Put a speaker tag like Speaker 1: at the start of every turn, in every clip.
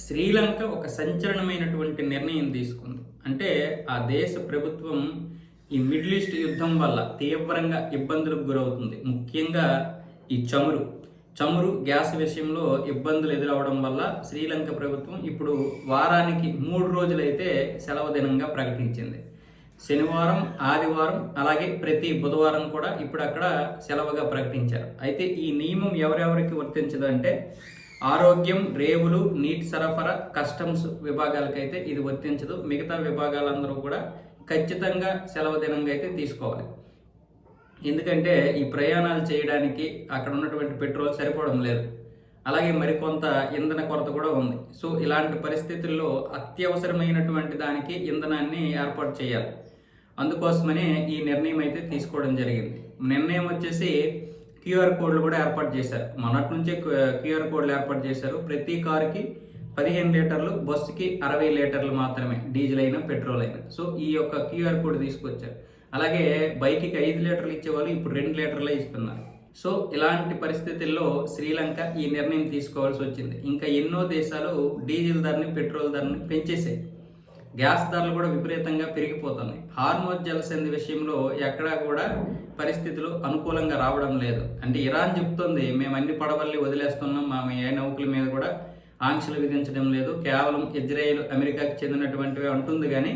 Speaker 1: శ్రీలంక ఒక సంచలనమైనటువంటి నిర్ణయం తీసుకుంది. అంటే ఆ దేశ ప్రభుత్వం ఈ మిడిల్ ఈస్ట్ యుద్ధం వల్ల తీవ్రంగా ఇబ్బందులకు గురవుతుంది. ముఖ్యంగా ఈ చమురు, గ్యాస్ విషయంలో ఇబ్బందులు ఎదురవడం వల్ల శ్రీలంక ప్రభుత్వం ఇప్పుడు వారానికి 3 రోజులైతే సెలవు దినంగా ప్రకటించింది. శనివారం, ఆదివారం అలాగే ప్రతి బుధవారం కూడా ఇప్పుడు అక్కడ సెలవుగా ప్రకటించారు. అయితే ఈ నియమం ఎవరెవరికి వర్తించదంటే ఆరోగ్యం, రేవులు, నీటి సరఫరా, కస్టమ్స్ విభాగాలకైతే ఇది వర్తించదు. మిగతా విభాగాలందరూ కూడా ఖచ్చితంగా సెలవు దినంగా అయితే తీసుకోవాలి. ఎందుకంటే ఈ ప్రయాణాలు చేయడానికి అక్కడ ఉన్నటువంటి పెట్రోల్ సరిపోవడం లేదు. అలాగే మరికొంత ఇంధన కొరత కూడా ఉంది. సో ఇలాంటి పరిస్థితుల్లో అత్యవసరమైనటువంటి దానికి ఇంధనాన్ని ఏర్పాటు చేయాలి. అందుకోసమనే ఈ నిర్ణయం అయితే తీసుకోవడం జరిగింది. నిర్ణయం వచ్చేసి క్యూఆర్ కోడ్లు కూడా ఏర్పాటు చేశారు. మొన్నటి నుంచే క్యూఆర్ కోడ్లు ఏర్పాటు చేశారు. ప్రతి కారుకి 15 లీటర్లు, బస్సుకి 60 లీటర్లు మాత్రమే, డీజిల్ అయినా పెట్రోల్ అయినా. సో ఈ యొక్క క్యూఆర్ కోడ్ తీసుకొచ్చారు. అలాగే బైక్కి 5 లీటర్లు ఇచ్చేవాళ్ళు ఇప్పుడు 2 లీటర్లే ఇస్తున్నారు. సో ఇలాంటి పరిస్థితుల్లో శ్రీలంక ఈ నిర్ణయం తీసుకోవాల్సి వచ్చింది. ఇంకా ఎన్నో దేశాలు డీజిల్ ధరని, పెట్రోల్ ధరని పెంచేసాయి. గ్యాస్ ధరలు కూడా విపరీతంగా పెరిగిపోతున్నాయి. హార్మోజ్ జలసంధి విషయంలో ఎక్కడా కూడా పరిస్థితులు అనుకూలంగా రావడం లేదు. అంటే ఇరాన్ చెప్తుంది, మేము అన్ని పడవల్ని వదిలేస్తున్నాం, మా ఏ నౌకల మీద కూడా ఆంక్షలు విధించడం లేదు, కేవలం ఇజ్రాయెల్, అమెరికాకి చెందినటువంటివి అంటుంది. కానీ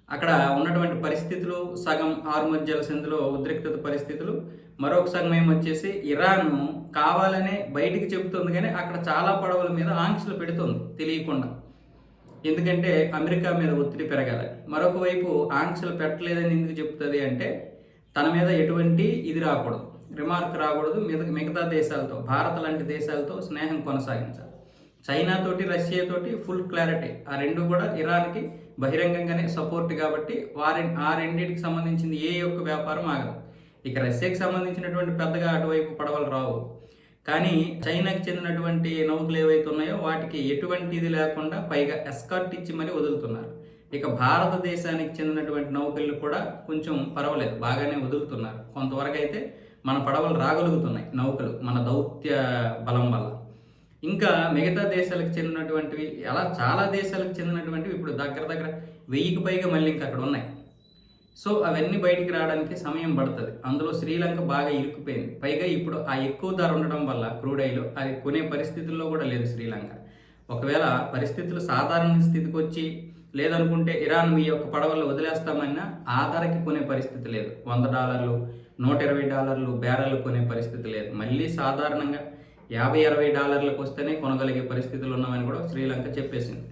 Speaker 1: అక్కడ ఉన్నటువంటి పరిస్థితులు సగం హార్మోజ్ జలసంధిలో ఉద్రిక్తత పరిస్థితులు, మరొక సగం ఏమొచ్చేసి ఇరాన్ కావాలనే బయటికి చెబుతుంది, కానీ అక్కడ చాలా పడవల మీద ఆంక్షలు పెడుతుంది తెలియకుండా. ఎందుకంటే అమెరికా మీద ఒత్తిడి పెరగాలి. మరొక వైపు ఆంక్షలు పెట్టలేదని ఎందుకు చెప్తుంది అంటే తన మీద ఎటువంటి ఇది రాకూడదు, రిమార్క్ రాకూడదు. మిగతా దేశాలతో, భారత్ లాంటి దేశాలతో స్నేహం కొనసాగించాలి. చైనాతోటి, రష్యాతోటి ఫుల్ క్లారిటీ. ఆ రెండు కూడా ఇరాన్కి బహిరంగంగానే సపోర్ట్ కాబట్టి ఆ రెండింటికి సంబంధించింది ఏ ఒక్క వ్యాపారం ఆగదు. ఇక రష్యాకి సంబంధించినటువంటి పెద్దగా అటువైపు పడవలు రావు. కానీ చైనాకి చెందినటువంటి నౌకలు ఏవైతే ఉన్నాయో వాటికి ఎటువంటి ఇది లేకుండా పైగా ఎస్కార్ట్ ఇచ్చి మరీ వదులుతున్నారు. ఇక భారతదేశానికి చెందినటువంటి నౌకలు కూడా కొంచెం పర్వాలేదు, బాగానే వదులుతున్నారు. కొంతవరకు అయితే మన పడవలు రాగలుగుతున్నాయి నౌకలు, మన దౌత్య బలం వల్ల. ఇంకా మిగతా దేశాలకు చెందినటువంటివి, అలా చాలా దేశాలకు చెందినటువంటివి ఇప్పుడు దగ్గర 1000కి పైగా మళ్ళీ ఇంకా అక్కడ ఉన్నాయి. సో అవన్నీ బయటికి రావడానికి సమయం పడుతుంది. అందులో శ్రీలంక బాగా ఇరుక్కుపోయింది. పైగా ఇప్పుడు ఆ ఎక్కువ ధర ఉండడం వల్ల క్రూడ్ ఆయిల్ అది కొనే పరిస్థితుల్లో కూడా లేదు శ్రీలంక. ఒకవేళ పరిస్థితులు సాధారణ స్థితికి వచ్చి లేదనుకుంటే ఇరాన్ మీ యొక్క పడవలు వదిలేస్తామన్నా ఆ ధరకి కొనే పరిస్థితి లేదు. $100, $120 బ్యారెల్ కొనే పరిస్థితి లేదు. మళ్ళీ సాధారణంగా $50-60 వస్తేనే కొనగలిగే పరిస్థితులు ఉన్నామని కూడా శ్రీలంక చెప్పేసింది.